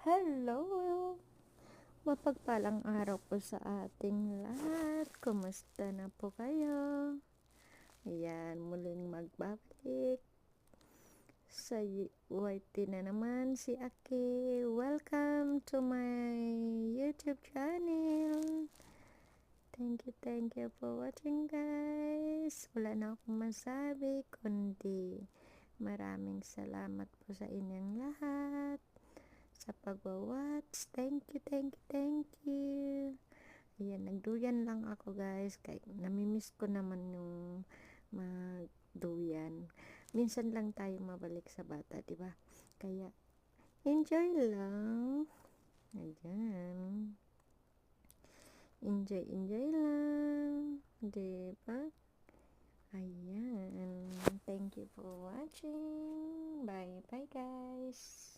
Hello! Mapagpalang araw po sa ating lahat. Kumusta na po kayo? Ayan, muling magbabalik sa YT na naman si Aki. Welcome to my YouTube channel. Thank you for watching, guys. Wala na akong masabi kundi maraming salamat po sa inyong lahat sa pagwa-watch. Thank you. Ayan, nagduyan lang ako, guys. Kaya namimiss ko naman yung magduyan. Minsan lang tayo mabalik sa bata, di ba? Kaya enjoy lang. Ayan. Enjoy lang. Di ba? Ayan. Thank you for watching. Bye, guys.